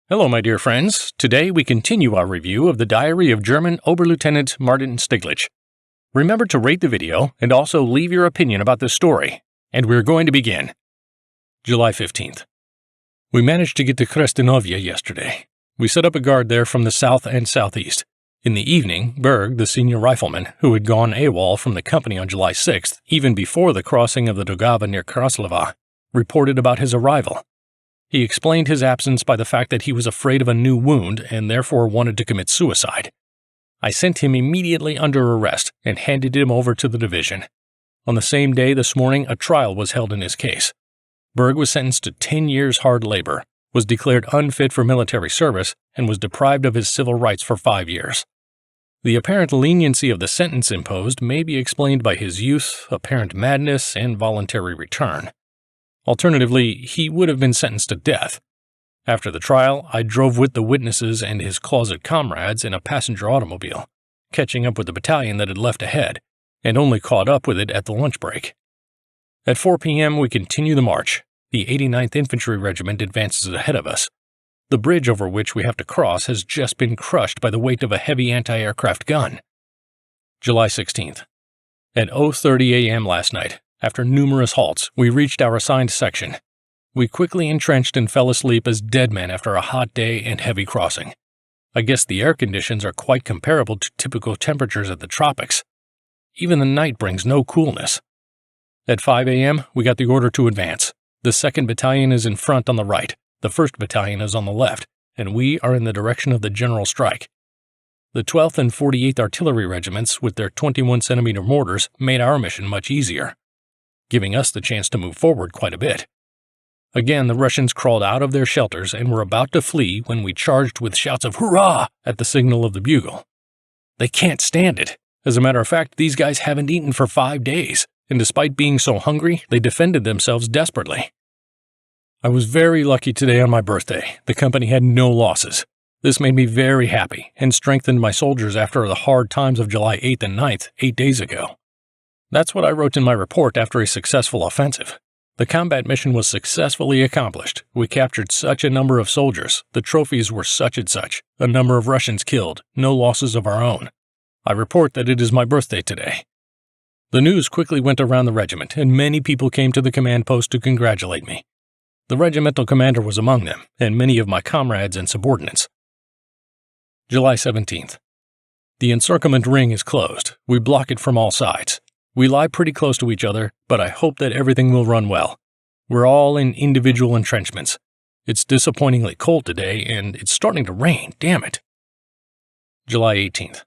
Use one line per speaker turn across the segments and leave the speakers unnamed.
Hello, my dear friends. Today we continue our review of the diary of German Oberleutnant Martin Stiglitz. Remember to rate the video and also leave your opinion about this story. And we're going to begin. July 15th. We managed to get to Krestinovia yesterday. We set up a guard there from the south and southeast. In the evening, Berg, the senior rifleman, who had gone AWOL from the company on July 6th, even before the crossing of the Daugava near Kraslova, reported about his arrival. He explained his absence by the fact that he was afraid of a new wound and therefore wanted to commit suicide. I sent him immediately under arrest and handed him over to the division. On the same day this morning, a trial was held in his case. Berg was sentenced to 10 years hard labor, was declared unfit for military service, and was deprived of his civil rights for 5 years. The apparent leniency of the sentence imposed may be explained by his youth, apparent madness, and voluntary return. Alternatively, he would have been sentenced to death. After the trial, I drove with the witnesses and his closet comrades in a passenger automobile, catching up with the battalion that had left ahead, and only caught up with it at the lunch break. At 4 p.m., we continue the march. The 89th Infantry Regiment advances ahead of us. The bridge over which we have to cross has just been crushed by the weight of a heavy anti-aircraft gun. July 16th. At 0:30 a.m. last night, after numerous halts, we reached our assigned section. We quickly entrenched and fell asleep as dead men after a hot day and heavy crossing. I guess the air conditions are quite comparable to typical temperatures at the tropics. Even the night brings no coolness. At 5 a.m., we got the order to advance. The 2nd Battalion is in front on the right, the 1st Battalion is on the left, and we are in the direction of the general strike. The 12th and 48th Artillery Regiments, with their 21-centimeter mortars, made our mission much easier, giving us the chance to move forward quite a bit. Again, the Russians crawled out of their shelters and were about to flee when we charged with shouts of "Hurrah!" at the signal of the bugle. They can't stand it. As a matter of fact, these guys haven't eaten for 5 days, and despite being so hungry, they defended themselves desperately. I was very lucky today on my birthday. The company had no losses. This made me very happy and strengthened my soldiers after the hard times of July 8th and 9th, 8 days ago. That's what I wrote in my report after a successful offensive. The combat mission was successfully accomplished. We captured such a number of soldiers, the trophies were such and such, a number of Russians killed, no losses of our own. I report that it is my birthday today. The news quickly went around the regiment, and many people came to the command post to congratulate me. The regimental commander was among them, and many of my comrades and subordinates. July 17th. The encirclement ring is closed. We block it from all sides. We lie pretty close to each other, but I hope that everything will run well. We're all in individual entrenchments. It's disappointingly cold today, and it's starting to rain, damn it. July 18th.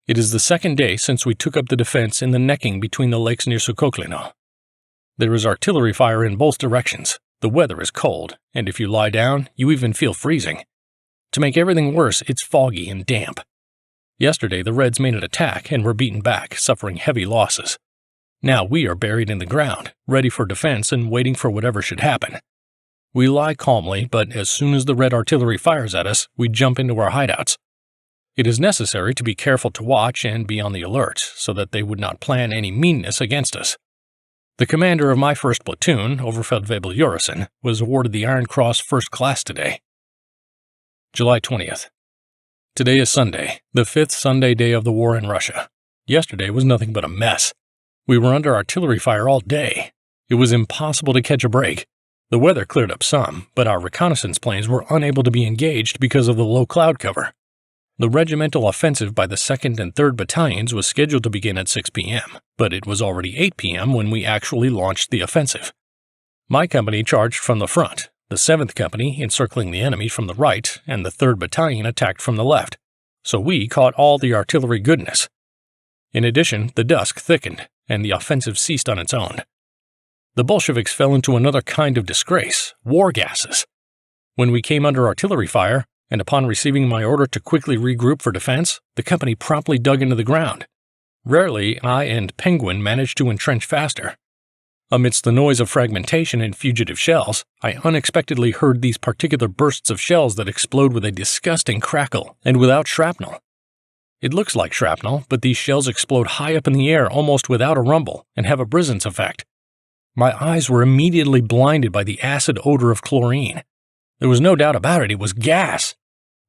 It is the 2nd day since we took up the defense in the necking between the lakes near Sukoklino. There is artillery fire in both directions. The weather is cold, and if you lie down, you even feel freezing. To make everything worse, it's foggy and damp. Yesterday, the Reds made an attack and were beaten back, suffering heavy losses. Now we are buried in the ground, ready for defense and waiting for whatever should happen. We lie calmly, but as soon as the Red artillery fires at us, we jump into our hideouts. It is necessary to be careful to watch and be on the alert, so that they would not plan any meanness against us. The commander of my 1st platoon, Oberfeldwebel Jurison, was awarded the Iron Cross First Class today. July 20th. Today is Sunday, the 5th Sunday day of the war in Russia. Yesterday was nothing but a mess. We were under artillery fire all day. It was impossible to catch a break. The weather cleared up some, but our reconnaissance planes were unable to be engaged because of the low cloud cover. The regimental offensive by the 2nd and 3rd Battalions was scheduled to begin at 6 p.m., but it was already 8 p.m. when we actually launched the offensive. My company charged from the front, the 7th Company encircling the enemy from the right, and the 3rd Battalion attacked from the left, so we caught all the artillery goodness. In addition, the dusk thickened, and the offensive ceased on its own. The Bolsheviks fell into another kind of disgrace, war gases. When we came under artillery fire, and upon receiving my order to quickly regroup for defense, the company promptly dug into the ground. Rarely, I and Penguin managed to entrench faster. Amidst the noise of fragmentation and fugitive shells, I unexpectedly heard these particular bursts of shells that explode with a disgusting crackle and without shrapnel. It looks like shrapnel, but these shells explode high up in the air almost without a rumble and have a brisance effect. My eyes were immediately blinded by the acid odor of chlorine. There was no doubt about it, it was gas.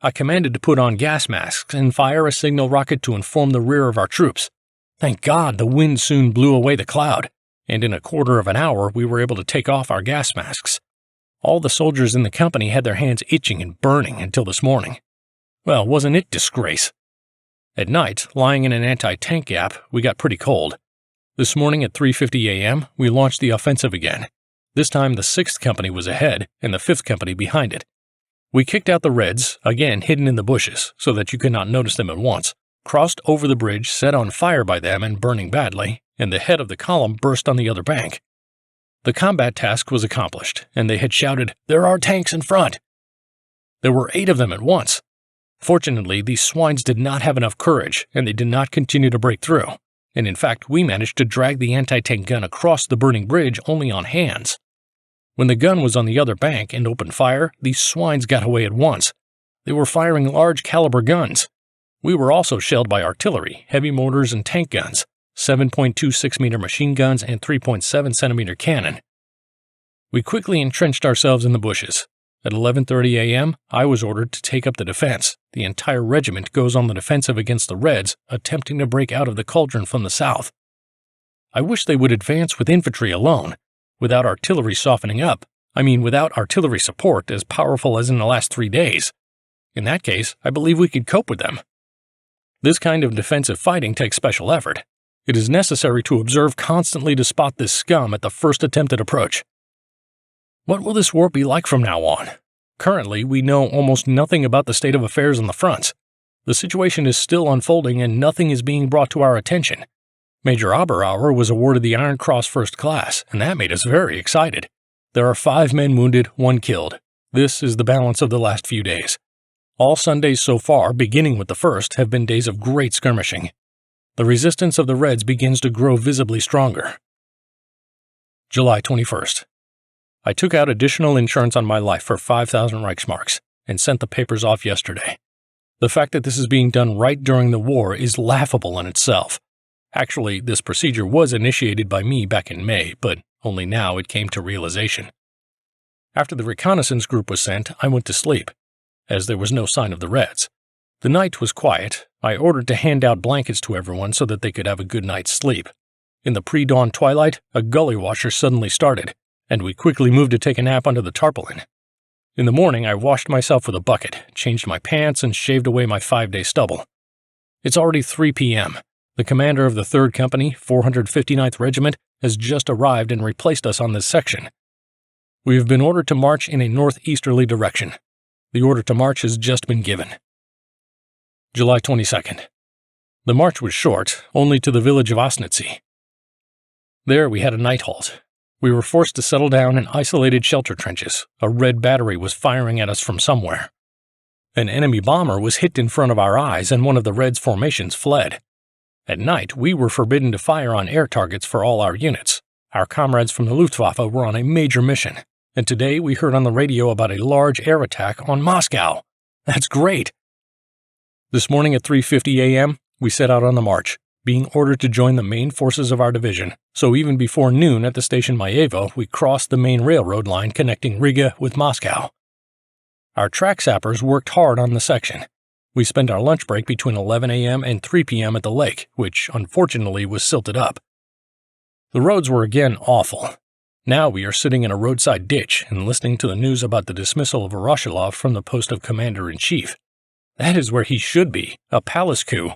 I commanded to put on gas masks and fire a signal rocket to inform the rear of our troops. Thank God the wind soon blew away the cloud, and in a quarter of an hour we were able to take off our gas masks. All the soldiers in the company had their hands itching and burning until this morning. Well, wasn't it disgrace? At night, lying in an anti-tank gap, we got pretty cold. This morning at 3:50 a.m., we launched the offensive again. This time the 6th Company was ahead and the 5th Company behind it. We kicked out the Reds, again hidden in the bushes so that you could not notice them at once, crossed over the bridge set on fire by them and burning badly, and the head of the column burst on the other bank. The combat task was accomplished, and they had shouted, "There are tanks in front!" There were 8 of them at once. Fortunately, these swines did not have enough courage, and they did not continue to break through, and in fact we managed to drag the anti-tank gun across the burning bridge only on hands. When the gun was on the other bank and opened fire, these swines got away at once. They were firing large caliber guns. We were also shelled by artillery, heavy mortars and tank guns, 7.26 meter machine guns and 3.7 centimeter cannon. We quickly entrenched ourselves in the bushes. At 11:30 a.m., I was ordered to take up the defense. The entire regiment goes on the defensive against the Reds, attempting to break out of the cauldron from the south. I wish they would advance with infantry alone, without artillery softening up. Without artillery support as powerful as in the last 3 days. In that case, I believe we could cope with them. This kind of defensive fighting takes special effort. It is necessary to observe constantly to spot this scum at the first attempted approach. What will this war be like from now on? Currently, we know almost nothing about the state of affairs on the fronts. The situation is still unfolding and nothing is being brought to our attention. Major Oberauer was awarded the Iron Cross First Class, and that made us very excited. There are 5 men wounded, 1 killed. This is the balance of the last few days. All Sundays so far, beginning with the first, have been days of great skirmishing. The resistance of the Reds begins to grow visibly stronger. July 21st. I took out additional insurance on my life for 5,000 Reichsmarks and sent the papers off yesterday. The fact that this is being done right during the war is laughable in itself. Actually, this procedure was initiated by me back in May, but only now it came to realization. After the reconnaissance group was sent, I went to sleep, as there was no sign of the Reds. The night was quiet. I ordered to hand out blankets to everyone so that they could have a good night's sleep. In the pre-dawn twilight, a gully washer suddenly started, and we quickly moved to take a nap under the tarpaulin. In the morning, I washed myself with a bucket, changed my pants, and shaved away my 5-day stubble. It's already 3 p.m. The commander of the 3rd Company, 459th Regiment, has just arrived and replaced us on this section. We have been ordered to march in a northeasterly direction. The order to march has just been given. July 22nd. The march was short, only to the village of Osnitzy. There we had a night halt. We were forced to settle down in isolated shelter trenches. A Red battery was firing at us from somewhere. An enemy bomber was hit in front of our eyes and one of the Reds' formations fled. At night, we were forbidden to fire on air targets for all our units. Our comrades from the Luftwaffe were on a major mission, and today we heard on the radio about a large air attack on Moscow. That's great! This morning at 3:50 a.m., we set out on the march, being ordered to join the main forces of our division, so even before noon at the station Mayevo, we crossed the main railroad line connecting Riga with Moscow. Our track sappers worked hard on the section. We spent our lunch break between 11 a.m. and 3 p.m. at the lake, which unfortunately was silted up. The roads were again awful. Now we are sitting in a roadside ditch and listening to the news about the dismissal of Voroshilov from the post of Commander-in-Chief. That is where he should be, a palace coup.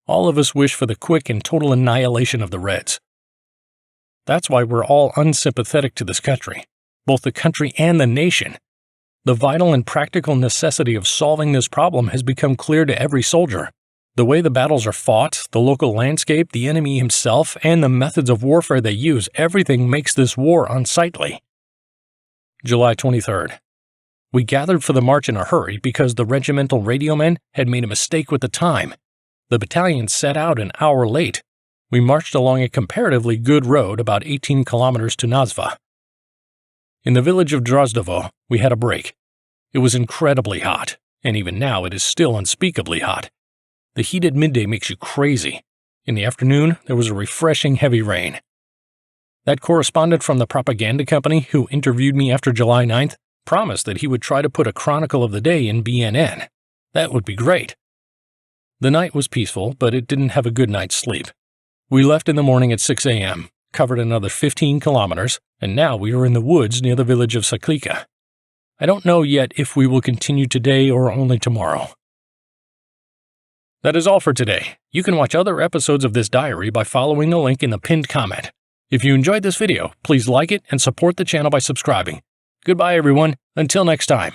All of us wish for the quick and total annihilation of the Reds. That's why we're all unsympathetic to this country, both the country and the nation. The vital and practical necessity of solving this problem has become clear to every soldier. The way the battles are fought, the local landscape, the enemy himself, and the methods of warfare they use, everything makes this war unsightly. July 23rd. We gathered for the march in a hurry because the regimental radiomen had made a mistake with the time. The battalion set out an hour late. We marched along a comparatively good road about 18 kilometers to Nazva. In the village of Drozdovo, we had a break. It was incredibly hot, and even now it is still unspeakably hot. The heat at midday makes you crazy. In the afternoon, there was a refreshing heavy rain. That correspondent from the propaganda company who interviewed me after July 9th promised that he would try to put a chronicle of the day in BNN. That would be great. The night was peaceful, but it didn't have a good night's sleep. We left in the morning at 6 a.m., covered another 15 kilometers, and now we are in the woods near the village of Saklika. I don't know yet if we will continue today or only tomorrow. That is all for today. You can watch other episodes of this diary by following the link in the pinned comment. If you enjoyed this video, please like it and support the channel by subscribing. Goodbye everyone, until next time.